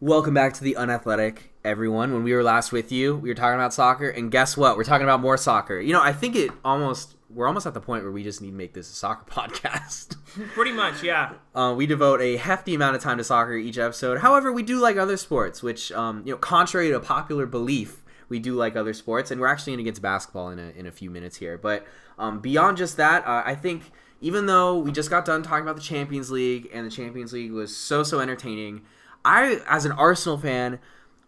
Welcome back to the Unathletic, everyone. When we were last with you, we were talking about soccer, and guess what? We're talking about more soccer. I think we're almost at the point where we just need to make this a soccer podcast. Pretty much, yeah. We devote a hefty amount of time to soccer each episode. However, we do like other sports, which, contrary to popular belief, we do like other sports, and we're actually going to get to basketball in a few minutes here. But beyond just that, I think even though we just got done talking about the Champions League, and the Champions League was so entertaining, as an Arsenal fan,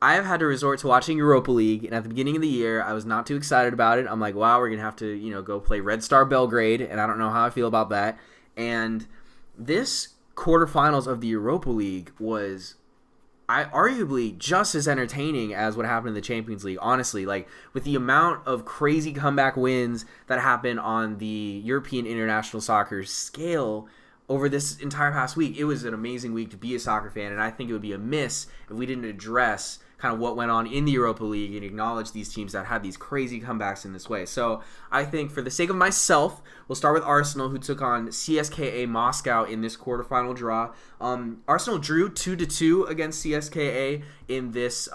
I have had to resort to watching Europa League, and at the beginning of the year, I was not too excited about it. I'm like, wow, we're going to have to, go play Red Star Belgrade, and I don't know how I feel about that. And this quarterfinals of the Europa League was arguably just as entertaining as what happened in the Champions League, honestly. Like, with the amount of crazy comeback wins that happened on the European International Soccer scale over this entire past week, it was an amazing week to be a soccer fan, and I think it would be amiss if we didn't address kind of what went on in the Europa League and acknowledge these teams that had these crazy comebacks in this way. So I think for the sake of myself, we'll start with Arsenal, who took on CSKA Moscow in this quarterfinal draw. Arsenal drew 2-2 against CSKA in this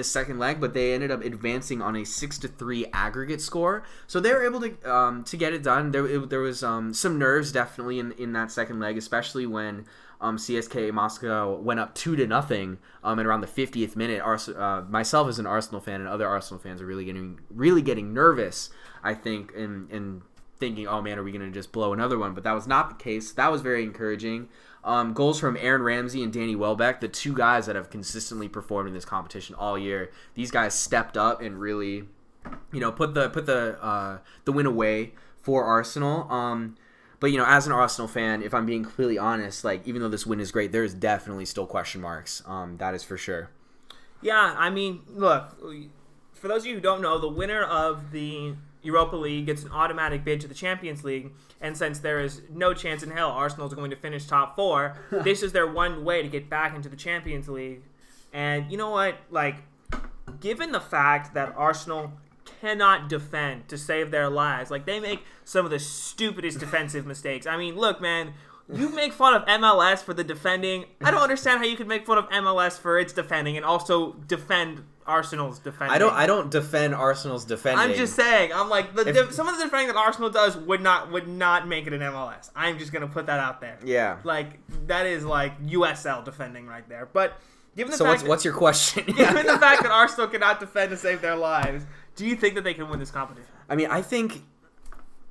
second leg, but they ended up advancing on a 6-3 aggregate score. So they were able to get it done. There was some nerves definitely in that second leg, especially when CSKA Moscow went up 2-0 at around the 50th minute. Myself as an Arsenal fan and other Arsenal fans are really getting nervous, I think, and thinking, oh man, are we going to just blow another one? But that was not the case. That was very encouraging. Goals from Aaron Ramsey and Danny Welbeck, the two guys that have consistently performed in this competition all year. These guys stepped up and really, put the win away for Arsenal. But, as an Arsenal fan, if I'm being completely honest, even though this win is great, there's definitely still question marks. That is for sure. Yeah, I mean, look, for those of you who don't know, the winner of the Europa League gets an automatic bid to the Champions League, and since there is no chance in hell Arsenal's going to finish top 4, this is their one way to get back into the Champions League. And you know what? Given the fact that Arsenal cannot defend to save their lives, they make some of the stupidest defensive mistakes. I mean, look, man, you make fun of MLS for the defending. I don't understand how you could make fun of MLS for its defending and also defend Arsenal's defending. I don't defend Arsenal's defending. I'm just saying. I'm like, some of the defending that Arsenal does would not make it in MLS. I'm just gonna put that out there. Yeah. That is USL defending right there. But given the fact what's your question? Given the fact that Arsenal cannot defend to save their lives, do you think that they can win this competition? I mean, I think,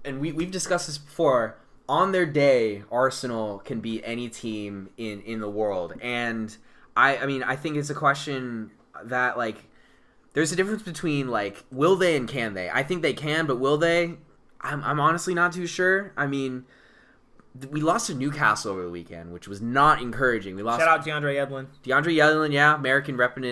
and we've discussed this before, on their day, Arsenal can beat any team in the world. And I think it's a question that, there's a difference between, will they and can they? I think they can, but will they? I'm honestly not too sure. I mean, we lost to Newcastle over the weekend, which was not encouraging. Shout out DeAndre Yedlin. DeAndre Yedlin, yeah, American repping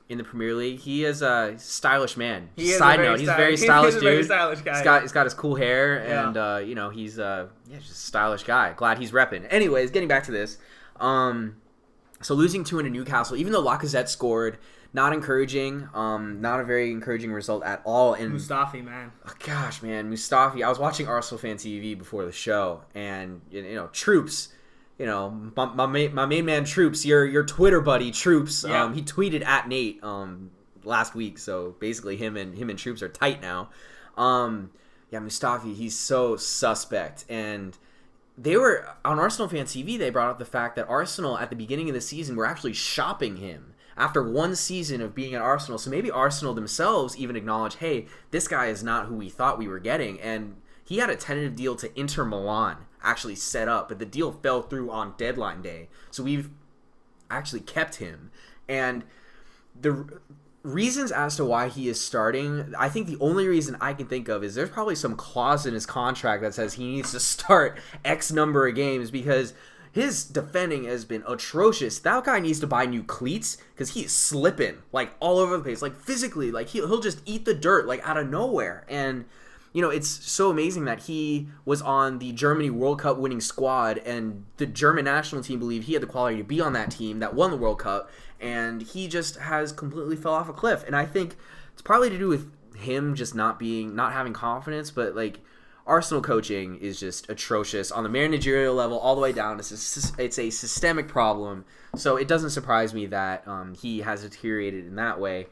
in the Premier League. He is a stylish man. Side note, he's a very stylish dude. Very stylish guy. He's got his cool hair, and he's just a stylish guy. Glad he's repping. Anyways, getting back to this. So losing 2-1 to Newcastle, even though Lacazette scored, not encouraging. Not a very encouraging result at all. And Mustafi, man. Oh, gosh, man, Mustafi. I was watching Arsenal Fan TV before the show, and Troops. My main man Troops, your Twitter buddy Troops. Yeah. He tweeted at Nate last week, so basically him and Troops are tight now. Mustafi, he's so suspect, and they were on Arsenal Fan TV. They brought up the fact that Arsenal at the beginning of the season were actually shopping him after one season of being at Arsenal. So maybe Arsenal themselves even acknowledge, hey, this guy is not who we thought we were getting, and he had a tentative deal to Inter Milan actually set up, but the deal fell through on deadline day. So we've actually kept him. And the reasons as to why he is starting, I think the only reason I can think of is there's probably some clause in his contract that says he needs to start X number of games because his defending has been atrocious. That guy needs to buy new cleats because he is slipping all over the place, physically. He'll just eat the dirt out of nowhere. And it's so amazing that he was on the Germany World Cup winning squad, and the German national team believed he had the quality to be on that team that won the World Cup, and he just has completely fell off a cliff. And I think it's partly to do with him just not having confidence, but Arsenal coaching is just atrocious on the managerial level all the way down. It's a systemic problem. So it doesn't surprise me that he has deteriorated in that way.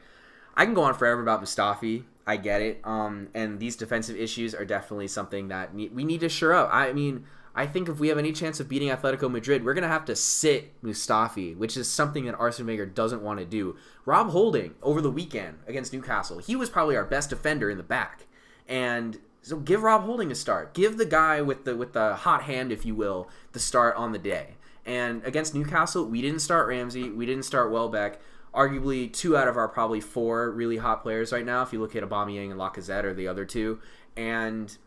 I can go on forever about Mustafi. I get it. And these defensive issues are definitely something that we need to shore up. I mean, I think if we have any chance of beating Atletico Madrid, we're going to have to sit Mustafi, which is something that Arsene Wenger doesn't want to do. Rob Holding, over the weekend against Newcastle, he was probably our best defender in the back. And so give Rob Holding a start. Give the guy with the hot hand, if you will, the start on the day. And against Newcastle, we didn't start Ramsey. We didn't start Welbeck. Arguably 2 out of our probably 4 really hot players right now, if you look at Aubameyang and Lacazette or the other 2. And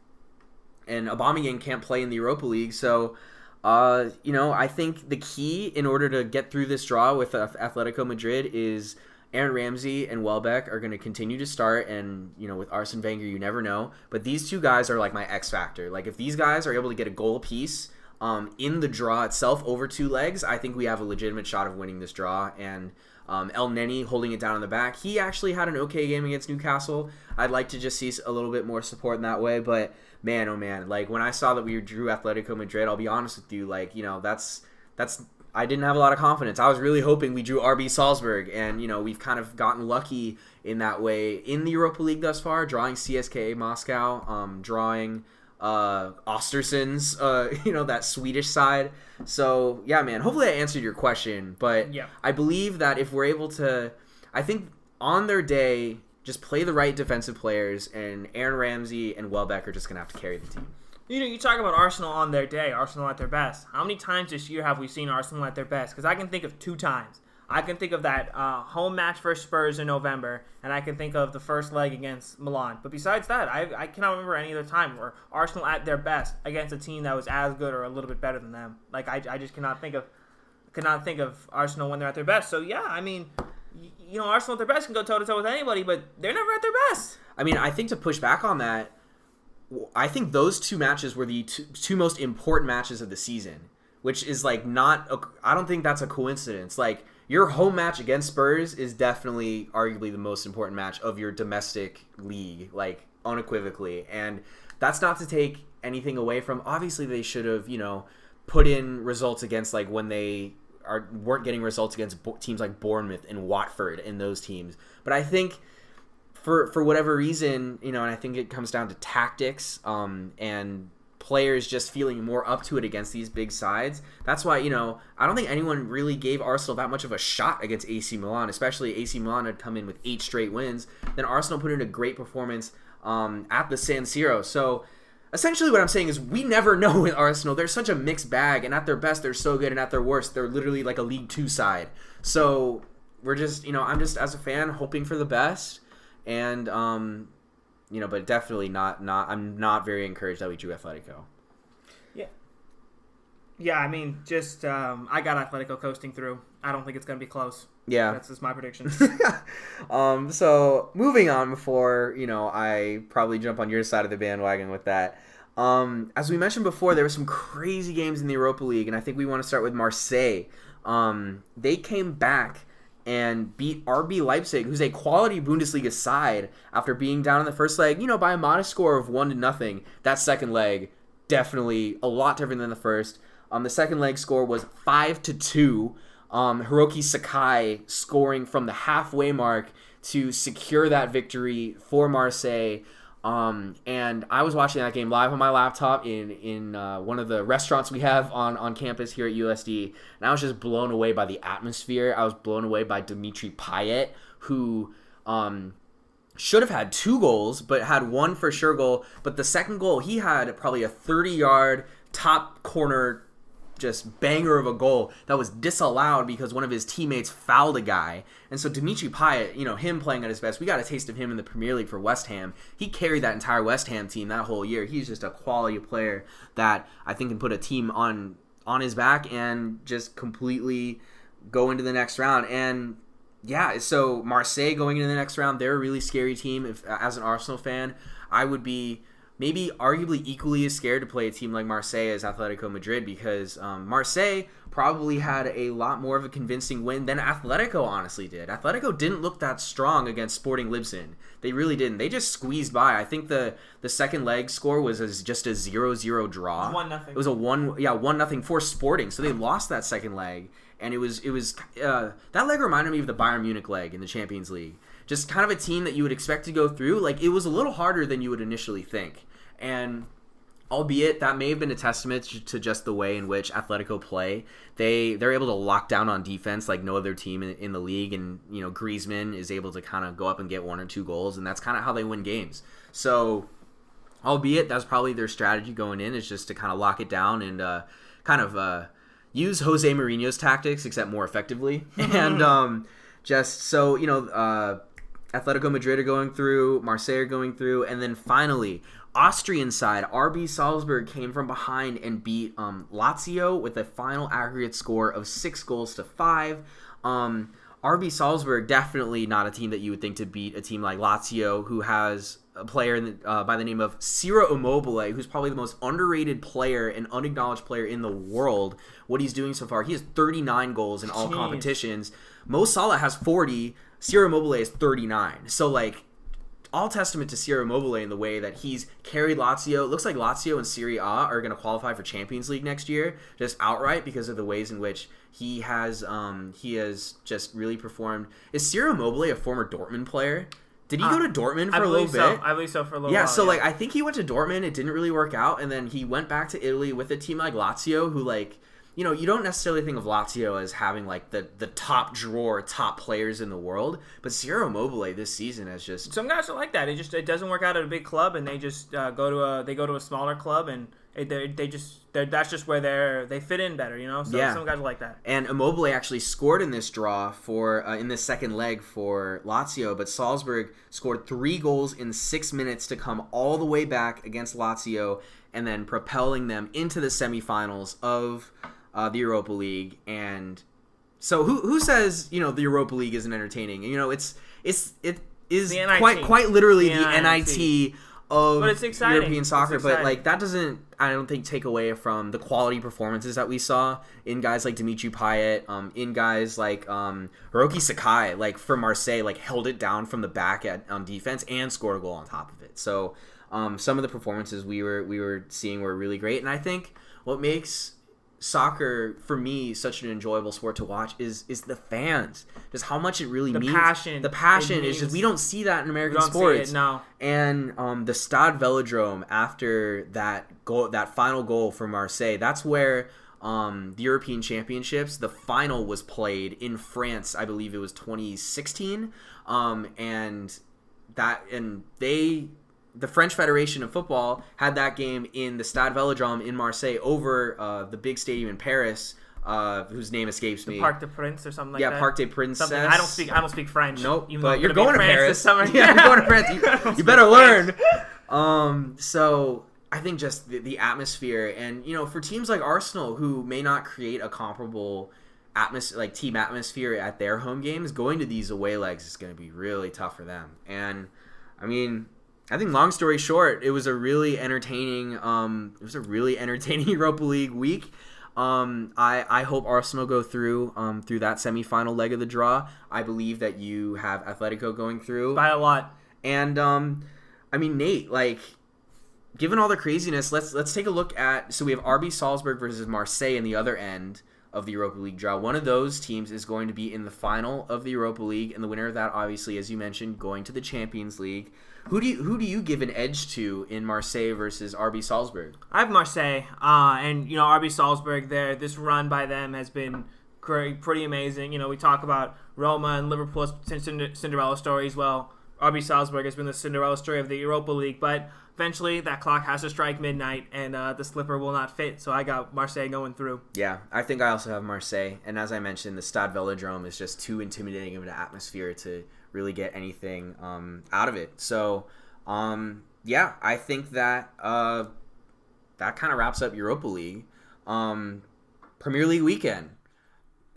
Aubameyang can't play in the Europa League. So, I think the key in order to get through this draw with Atletico Madrid is Aaron Ramsey and Welbeck are going to continue to start. And, with Arsene Wenger, you never know. But these 2 guys are like my X factor. Like, if these guys are able to get a goal apiece in the draw itself over 2 legs, I think we have a legitimate shot of winning this draw. And El Neni holding it down in the back. He actually had an okay game against Newcastle. I'd like to just see a little bit more support in that way. But, man, oh man, like when I saw that we drew Atletico Madrid, I'll be honest with you, like, that's I didn't have a lot of confidence. I was really hoping we drew RB Salzburg, and we've kind of gotten lucky in that way in the Europa League thus far, drawing CSKA Moscow, drawing Ostersunds, that Swedish side. So yeah, man, hopefully I answered your question, but yeah. I believe that if we're able to, I think on their day, just play the right defensive players, and Aaron Ramsey and Welbeck are just going to have to carry the team. You talk about Arsenal on their day, Arsenal at their best. How many times this year have we seen Arsenal at their best? Because I can think of 2 times. I can think of that home match versus Spurs in November, and I can think of the first leg against Milan. But besides that, I cannot remember any other time where Arsenal at their best against a team that was as good or a little bit better than them. Like I just cannot think of Arsenal when they're at their best. So yeah, I mean, Arsenal at their best can go toe to toe with anybody, but they're never at their best. I mean, I think to push back on that, I think those 2 matches were the two most important matches of the season, which is like I don't think that's a coincidence. Like, your home match against Spurs is definitely arguably the most important match of your domestic league, like unequivocally. And that's not to take anything away from, obviously they should have, put in results against, like, when they weren't getting results against teams like Bournemouth and Watford and those teams. But I think for whatever reason, and I think it comes down to tactics and players just feeling more up to it against these big sides. That's why, I don't think anyone really gave Arsenal that much of a shot against AC Milan, especially AC Milan had come in with 8 straight wins. Then Arsenal put in a great performance at the San Siro. So essentially what I'm saying is we never know with Arsenal. They're such a mixed bag, and at their best they're so good, and at their worst they're literally like a League 2 side. So we're just, I'm just as a fan hoping for the best, and but definitely not. I'm not very encouraged that we drew Atletico. Yeah. I mean, just I got Atletico coasting through. I don't think it's going to be close. Yeah, that's just my prediction. So moving on before I probably jump on your side of the bandwagon with that. As we mentioned before, there were some crazy games in the Europa League, and I think we want to start with Marseille. They came back and beat RB Leipzig, who's a quality Bundesliga side, after being down in the first leg, by a modest score of 1-0. That second leg, definitely a lot different than the first. The second leg score was 5-2. Hiroki Sakai scoring from the halfway mark to secure that victory for Marseille. And I was watching that game live on my laptop in one of the restaurants we have on campus here at USD, and I was just blown away by the atmosphere. I was blown away by Dimitri Payet, who should have had 2 goals, but had 1 for sure goal. But the second goal, he had probably a 30-yard top corner just banger of a goal that was disallowed because one of his teammates fouled a guy. And so Dimitri Payet, him playing at his best, we got a taste of him in the Premier League for West Ham. He carried that entire West Ham team that whole year. He's just a quality player that I think can put a team on his back and just completely go into the next round. And yeah, so Marseille going into the next round, they're a really scary team. If as an Arsenal fan, I would be maybe arguably equally as scared to play a team like Marseille as Atletico Madrid, because Marseille probably had a lot more of a convincing win than Atletico honestly did. Atletico didn't look that strong against Sporting Lisbon. They really didn't. They just squeezed by. I think the second leg score was just a 0-0 draw. 1-0. It was a 1-0 for Sporting. So they lost that second leg, and it was that leg reminded me of the Bayern Munich leg in the Champions League. Just kind of a team that you would expect to go through. Like, it was a little harder than you would initially think. And albeit that may have been a testament to just the way in which Atletico play. They're able to lock down on defense like no other team in the league, and Griezmann is able to kind of go up and get 1 or 2 goals, and that's kind of how they win games. So, albeit that's probably their strategy going in, is just to kind of lock it down and use Jose Mourinho's tactics, except more effectively. And just so Atletico Madrid are going through, Marseille are going through, and then finally, Austrian side, RB Salzburg came from behind and beat Lazio with a final aggregate score of 6-5. RB Salzburg, definitely not a team that you would think to beat a team like Lazio, who has a player by the name of Ciro Immobile, who's probably the most underrated player and unacknowledged player in the world. What he's doing so far, he has 39 goals in all competitions. Mo Salah has 40. Ciro Immobile is 39. So, all testament to Ciro Immobile in the way that he's carried Lazio. It looks like Lazio and Serie A are going to qualify for Champions League next year, just outright, because of the ways in which he has just really performed. Is Ciro Immobile a former Dortmund player? Did he go to Dortmund for a little bit? I believe so for a little while. Yeah, so I think he went to Dortmund. It didn't really work out, and then he went back to Italy with a team like Lazio, who you don't necessarily think of Lazio as having the top drawer, top players in the world, but Ciro Immobile this season has just... Some guys are like that. It doesn't work out at a big club, and they just go to a smaller club, and that's just where they fit in better, So some guys are like that. And Immobile actually scored in this draw for in this second leg for Lazio, but Salzburg scored 3 goals in 6 minutes to come all the way back against Lazio, and then propelling them into the semifinals of the Europa League. And so who says the Europa League isn't entertaining? It is quite literally the NIT of European soccer, but that doesn't, I don't think, take away from the quality performances that we saw in guys like Dimitri Payet, in guys like Hiroki Sakai, for Marseille, held it down from the back on defense and scored a goal on top of it. So some of the performances we were seeing were really great, and I think what makes soccer for me such an enjoyable sport to watch is the fans, just how much it really means. The passion is just, we don't see that in American sports. And the Stade Velodrome, after that final goal for Marseille, that's where the European Championships, the final was played in France. I believe it was 2016, the French Federation of Football had that game in the Stade Velodrome in Marseille over the big stadium in Paris, whose name escapes me. Parc des Princes or something like that. Yeah, Parc des Princes. I don't speak French. Nope, but you're going to Paris this summer. Yeah, you're going to France. You better learn. So I think just the atmosphere, and for teams like Arsenal, who may not create a comparable team atmosphere at their home games, going to these away legs is going to be really tough for them. And I think, long story short, it was a really entertaining Europa League week. I hope Arsenal go through that semifinal leg of the draw. I believe that you have Atletico going through by a lot. And Nate, given all the craziness, let's take a look at. So we have RB Salzburg versus Marseille in the other end of the Europa League draw. One of those teams is going to be in the final of the Europa League, and the winner of that, obviously, as you mentioned, going to the Champions League. Who do you give an edge to in Marseille versus RB Salzburg? I have Marseille, and RB Salzburg. This run by them has been pretty amazing. We talk about Roma and Liverpool's Cinderella stories. Well, RB Salzburg has been the Cinderella story of the Europa League, but eventually that clock has to strike midnight, and the slipper will not fit. So I got Marseille going through. Yeah, I think I also have Marseille, and as I mentioned, the Stade Velodrome is just too intimidating of an atmosphere to really get anything out of it. So, I think that that kind of wraps up Europa League. Premier League weekend.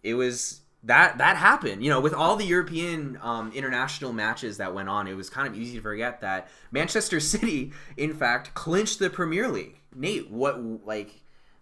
It was that happened. With all the European international matches that went on, it was kind of easy to forget that Manchester City, in fact, clinched the Premier League. Nate,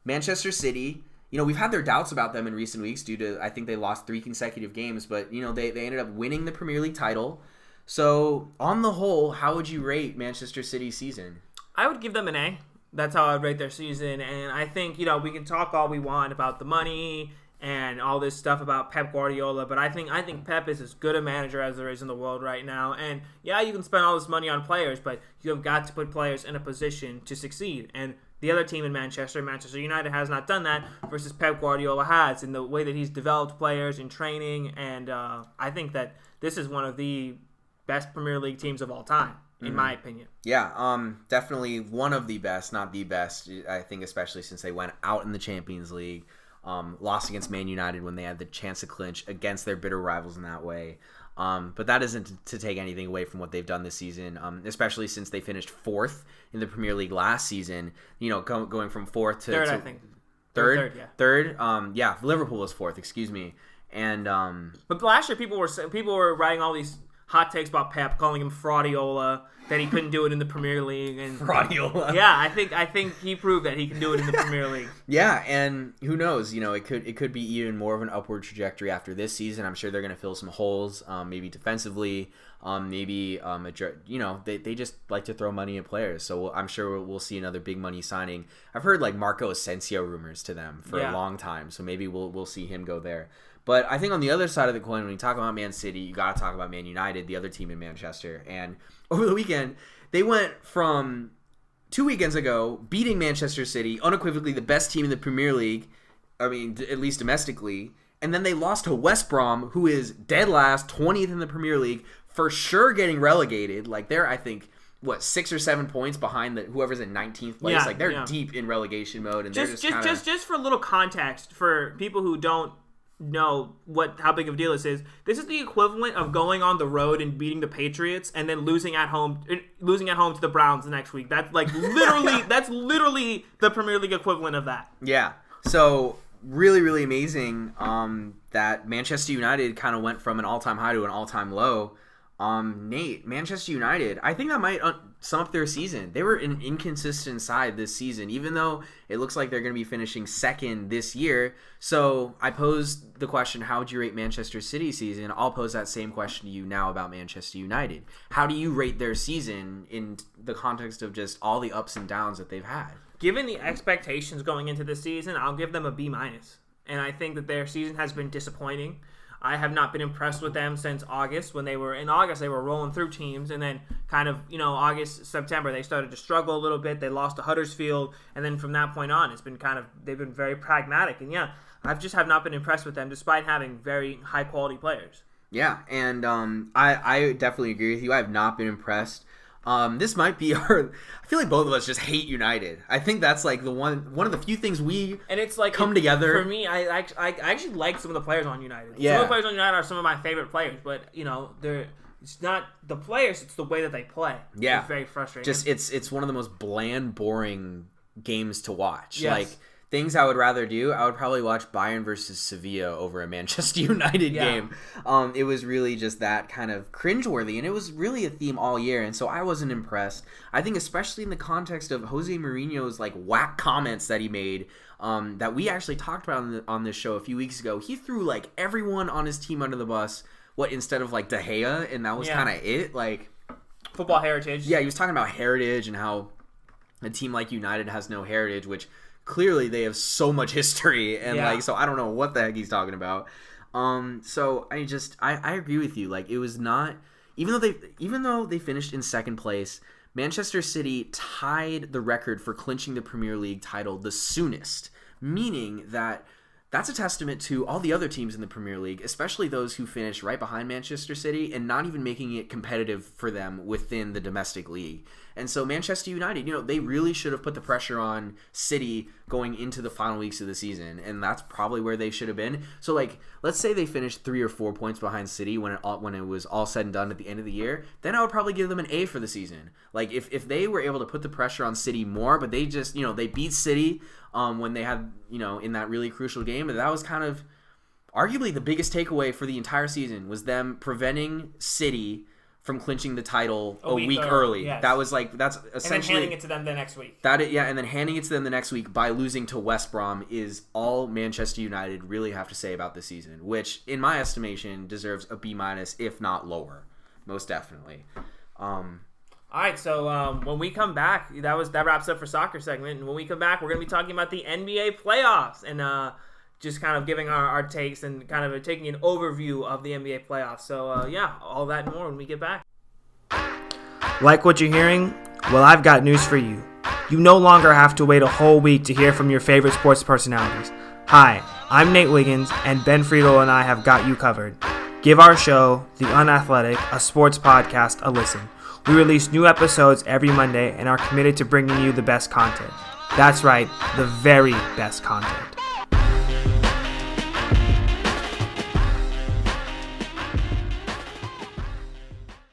Manchester City, we've had their doubts about them in recent weeks due to, I think they lost 3 consecutive games, but, they ended up winning the Premier League title. So, on the whole, how would you rate Manchester City's season? I would give them an A. That's how I would rate their season. And I think, we can talk all we want about the money and all this stuff about Pep Guardiola, but I think Pep is as good a manager as there is in the world right now. And, yeah, you can spend all this money on players, but you have got to put players in a position to succeed. And the other team in Manchester United, has not done that versus Pep Guardiola has in the way that he's developed players in training. And I think that this is one of the best Premier League teams of all time, in my opinion. Yeah, definitely one of the best, not the best. I think especially since they went out in the Champions League, lost against Man United when they had the chance to clinch against their bitter rivals in that way. But that isn't to take anything away from what they've done this season, especially since they finished 4th in the Premier League last season. Going from 4th to third, I think. Third, yeah. Third. Yeah, Liverpool was 4th. Excuse me. And but last year people were writing all these hot takes about Pep, calling him Fraudiola, that he couldn't do it in the Premier League. And Fraudiola. Yeah, I think he proved that he can do it in the Premier League. Yeah, and who knows? It could be even more of an upward trajectory after this season. I'm sure they're going to fill some holes, maybe defensively, maybe they just like to throw money at players. So I'm sure we'll see another big money signing. I've heard like Marco Asensio rumors to them for a long time, so maybe we'll see him go there. But I think on the other side of the coin, when you talk about Man City, you got to talk about Man United, the other team in Manchester. And over the weekend, they went from 2 weekends ago beating Manchester City, unequivocally the best team in the Premier League, I mean, at least domestically. And then they lost to West Brom, who is dead last, 20th in the Premier League, for sure getting relegated. Like, they're, I think, 6 or 7 points behind whoever's in 19th place. Yeah, like, they're deep in relegation mode. And just for a little context, for people who don't know how big of a deal this is the equivalent of going on the road and beating the Patriots and then losing at home to the Browns the next week. That's like literally that's literally the Premier League equivalent of that. Yeah. So really, really amazing that Manchester United kind of went from an all-time high to an all-time low. Nate, Manchester United, I think that might sum up their season. They were an inconsistent side this season, even though it looks like they're going to be finishing 2nd this year. So I posed the question, how would you rate Manchester City's season? I'll pose that same question to you now about Manchester United. How do you rate their season in the context of just all the ups and downs that they've had? Given the expectations going into this season, I'll give them a B-. And I think that their season has been disappointing. I have not been impressed with them since August. When they were in August, they were rolling through teams, and then kind of, August, September, they started to struggle a little bit. They lost to Huddersfield, and then from that point on, they've been very pragmatic. And yeah, I just have not been impressed with them, despite having very high quality players. Yeah, and I definitely agree with you. I have not been impressed. This might be I feel like both of us just hate United. I think that's like the one of the few things we come together. For me, I actually like some of the players on United. Yeah. Some of the players on United are some of my favorite players, but it's not the players, it's the way that they play. Yeah. It's very frustrating. Just it's one of the most bland, boring games to watch. Yes. Like things I would rather do, I would probably watch Bayern versus Sevilla over a Manchester United game. It was really just that kind of cringeworthy, and it was really a theme all year, and so I wasn't impressed. I think especially in the context of Jose Mourinho's like whack comments that he made, that we actually talked about on this show a few weeks ago. He threw like everyone on his team under the bus, instead of like De Gea, and that was kind of it. Like football heritage. Yeah, he was talking about heritage and how a team like United has no heritage, which clearly they have so much history, and so I don't know what the heck he's talking about. So I agree with you. Like, it was not, even though they finished in 2nd place, Manchester City tied the record for clinching the Premier League title the soonest, meaning that that's a testament to all the other teams in the Premier League, especially those who finished right behind Manchester City and not even making it competitive for them within the domestic league. And so Manchester United, they really should have put the pressure on City going into the final weeks of the season, and that's probably where they should have been. So, like, let's say they finished 3 or 4 points behind City when it was all said and done at the end of the year, then I would probably give them an A for the season. Like, if they were able to put the pressure on City more, but they just, they beat City when they had, in that really crucial game, and that was kind of, arguably the biggest takeaway for the entire season was them preventing City from clinching the title a week early. Yes. That's essentially, and then handing it to them the next week. And then handing it to them the next week by losing to West Brom is all Manchester United really have to say about this season, which in my estimation deserves a B-, if not lower, most definitely. All right, so when we come back, that wraps up for soccer segment. And when we come back, we're going to be talking about the NBA playoffs and just kind of giving our takes and kind of taking an overview of the NBA playoffs. So, all that and more when we get back. Like what you're hearing? Well, I've got news for you. You no longer have to wait a whole week to hear from your favorite sports personalities. Hi, I'm Nate Wiggins, and Ben Friedel and I have got you covered. Give our show, The Unathletic, a sports podcast, a listen. We release new episodes every Monday and are committed to bringing you the best content. That's right, the very best content.